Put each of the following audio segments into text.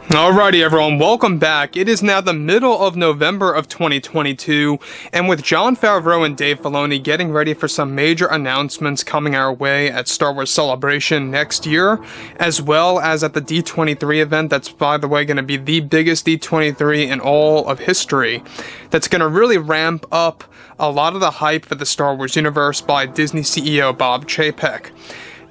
Alrighty everyone, welcome back. It is now the middle of November of 2022, and with Jon Favreau and Dave Filoni getting ready for some major announcements coming our way at Star Wars Celebration next year, as well as at the D23 event that's, by the way, going to be the biggest D23 in all of history, that's going to really ramp up a lot of the hype for the Star Wars universe by Disney CEO Bob Chapek.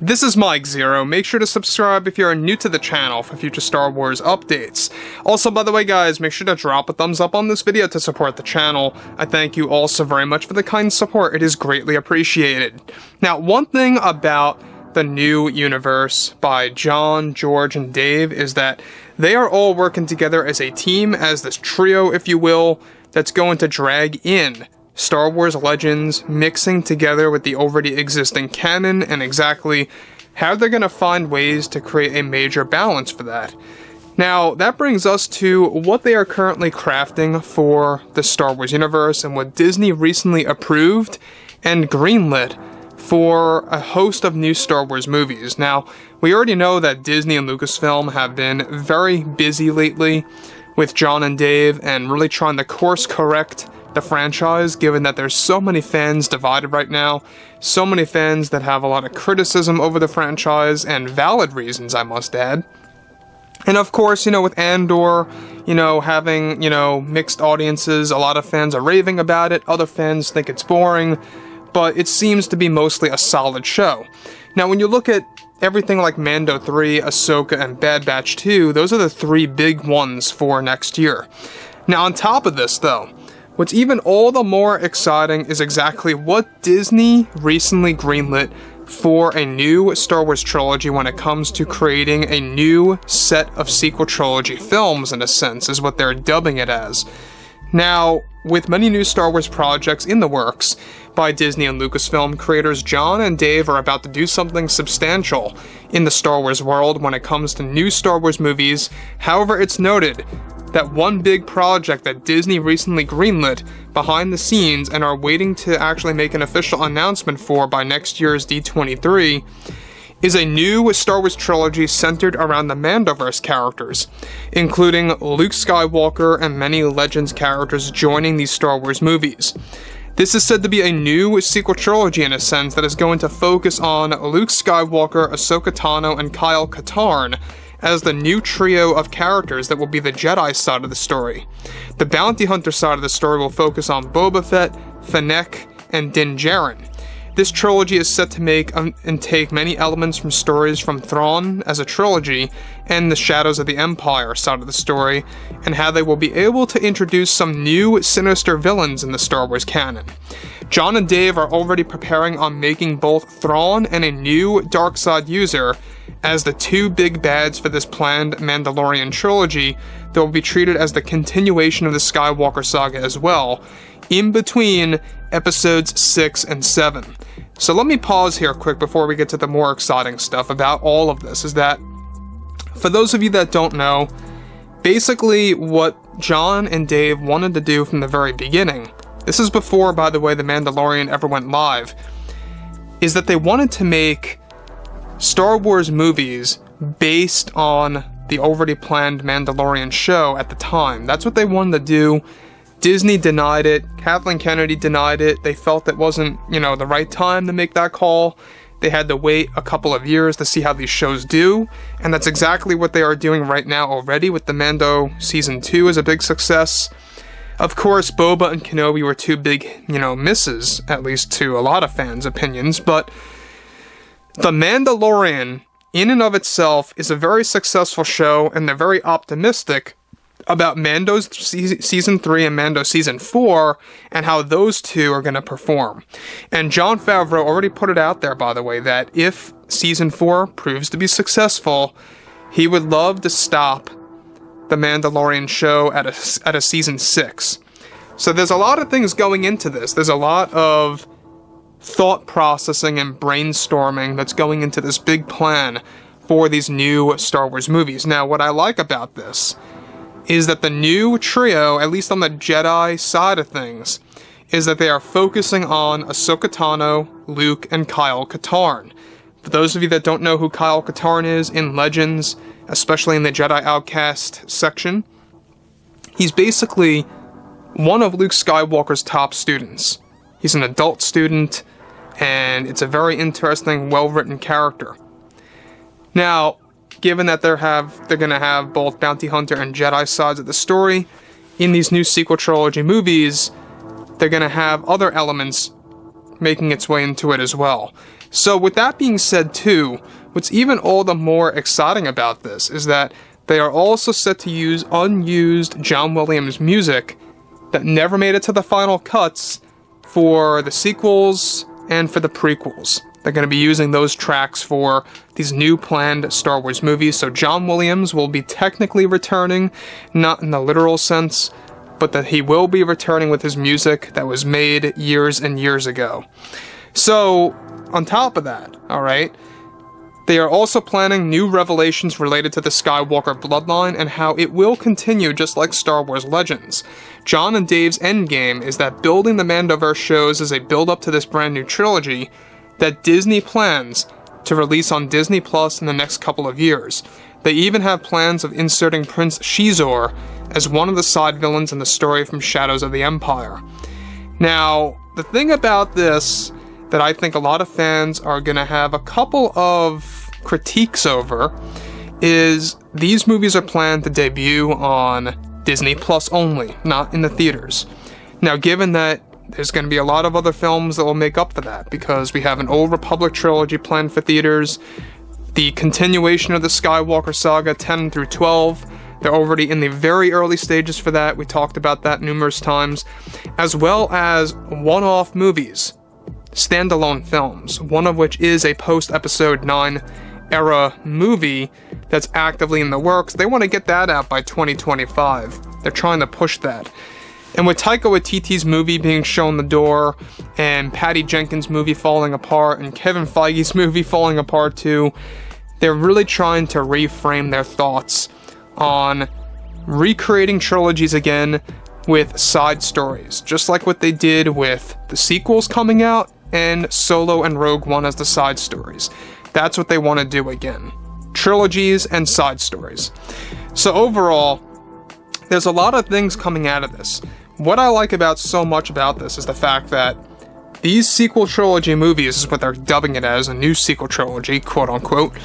This is Mike Zero. Make sure to subscribe if you're new to the channel for future Star Wars updates. Also, by the way guys, make sure to drop a thumbs up on this video to support the channel. I thank you all so very much for the kind support. It is greatly appreciated. Now, one thing about the new universe by Jon, George, and Dave is that they are all working together as a team, as this trio, if you will, that's going to drag in Star Wars legends, mixing together with the already existing canon, and exactly how they're going to find ways to create a major balance for that. Now, that brings us to what they are currently crafting for the Star Wars universe, and what Disney recently approved and greenlit for a host of new Star Wars movies. Now, we already know that Disney and Lucasfilm have been very busy lately with Jon and Dave, and really trying to course correct the franchise, given that there's so many fans divided right now, so many fans that have a lot of criticism over the franchise, and valid reasons, I must add. And of course, with Andor, having, mixed audiences, a lot of fans are raving about it, other fans think it's boring, but it seems to be mostly a solid show. Now, when you look at everything like Mando 3, Ahsoka, and Bad Batch 2, those are the three big ones for next year. Now, on top of this, though, what's even all the more exciting is exactly what Disney recently greenlit for a new Star Wars trilogy when it comes to creating a new set of sequel trilogy films, in a sense, is what they're dubbing it as. Now, with many new Star Wars projects in the works by Disney and Lucasfilm, creators Jon and Dave are about to do something substantial in the Star Wars world when it comes to new Star Wars movies. However, it's noted that one big project that Disney recently greenlit behind the scenes and are waiting to actually make an official announcement for by next year's D23 is a new Star Wars trilogy centered around the Mandoverse characters, including Luke Skywalker and many Legends characters joining these Star Wars movies. This is said to be a new sequel trilogy in a sense that is going to focus on Luke Skywalker, Ahsoka Tano, and Kyle Katarn as the new trio of characters that will be the Jedi side of the story. The bounty hunter side of the story will focus on Boba Fett, Fennec, and Djarin. This trilogy is set to make and take many elements from stories from Thrawn as a trilogy and the Shadows of the Empire side of the story, and how they will be able to introduce some new sinister villains in the Star Wars canon. Jon and Dave are already preparing on making both Thrawn and a new dark side user as the two big bads for this planned Mandalorian trilogy that will be treated as the continuation of the Skywalker saga as well, in between episodes 6 and 7. So let me pause here quick before we get to the more exciting stuff about all of this, is that, for those of you that don't know, basically what Jon and Dave wanted to do from the very beginning, this is before, by the way, The Mandalorian ever went live, is that they wanted to make Star Wars movies based on the already planned Mandalorian show at the time. That's what they wanted to do. Disney denied it. Kathleen Kennedy denied it. They felt it wasn't, the right time to make that call. They had to wait a couple of years to see how these shows do, and that's exactly what they are doing right now already with the Mando Season 2 is a big success. Of course, Boba and Kenobi were two big, misses, at least to a lot of fans' opinions, but The Mandalorian, in and of itself, is a very successful show, and they're very optimistic about Mando's Season 3 and Mando Season 4, and how those two are going to perform. And Jon Favreau already put it out there, by the way, that if Season 4 proves to be successful, he would love to stop the Mandalorian show at a Season 6. So there's a lot of things going into this. There's a lot of thought processing and brainstorming that's going into this big plan for these new Star Wars movies. Now, what I like about this is that the new trio, at least on the Jedi side of things, is that they are focusing on Ahsoka Tano, Luke, and Kyle Katarn. For those of you that don't know who Kyle Katarn is, in Legends, especially in the Jedi Outcast section. He's basically one of Luke Skywalker's top students. He's an adult student, and it's a very interesting, well-written character. Now, given that they're going to have both bounty hunter and Jedi sides of the story, in these new sequel trilogy movies, they're going to have other elements making its way into it as well. So with that being said too, what's even all the more exciting about this is that they are also set to use unused John Williams music that never made it to the final cuts for the sequels and for the prequels. They're going to be using those tracks for these new planned Star Wars movies, so John Williams will be technically returning, not in the literal sense, but that he will be returning with his music that was made years and years ago. So, on top of that, alright, they are also planning new revelations related to the Skywalker bloodline and how it will continue just like Star Wars Legends. John and Dave's endgame is that building the Mandoverse shows as a build-up to this brand new trilogy that Disney plans to release on Disney Plus in the next couple of years. They even have plans of inserting Prince Shizor as one of the side villains in the story from Shadows of the Empire. Now, the thing about this that I think a lot of fans are going to have a couple of critiques over is these movies are planned to debut on Disney Plus only, not in the theaters. Now, given that there's going to be a lot of other films that will make up for that, because we have an Old Republic trilogy planned for theaters, the continuation of the Skywalker saga 10 through 12, they're already in the very early stages for that, we talked about that numerous times, as well as one-off movies, standalone films, one of which is a post-Episode 9 era movie that's actively in the works. They want to get that out by 2025. They're trying to push that. And with Taika Waititi's movie being shown the door, and Patty Jenkins' movie falling apart, and Kevin Feige's movie falling apart too, they're really trying to reframe their thoughts on recreating trilogies again with side stories, just like what they did with the sequels coming out and Solo and Rogue One as the side stories. That's what they want to do again. Trilogies and side stories. So overall, there's a lot of things coming out of this. What I like so much about this is the fact that these sequel trilogy movies is what they're dubbing it as, a new sequel trilogy, quote unquote.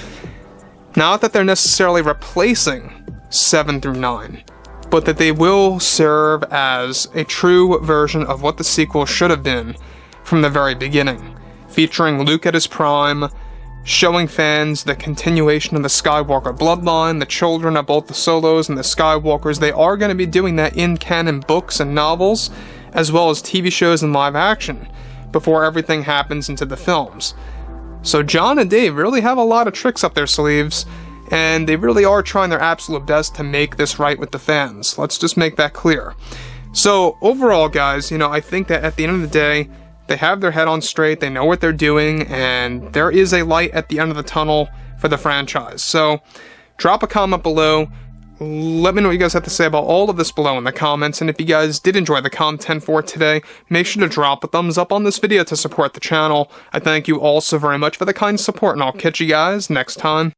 Not that they're necessarily replacing 7 through 9, but that they will serve as a true version of what the sequel should have been from the very beginning, featuring Luke at his prime, showing fans the continuation of the Skywalker bloodline, the children of both the Solos and the Skywalkers. They are going to be doing that in canon books and novels, as well as TV shows and live action, before everything happens into the films. So John and Dave really have a lot of tricks up their sleeves, and they really are trying their absolute best to make this right with the fans. Let's just make that clear. So overall, guys, I think that at the end of the day, they have their head on straight, they know what they're doing, and there is a light at the end of the tunnel for the franchise. So, drop a comment below, let me know what you guys have to say about all of this below in the comments, and if you guys did enjoy the content for today, make sure to drop a thumbs up on this video to support the channel. I thank you all so very much for the kind support, and I'll catch you guys next time.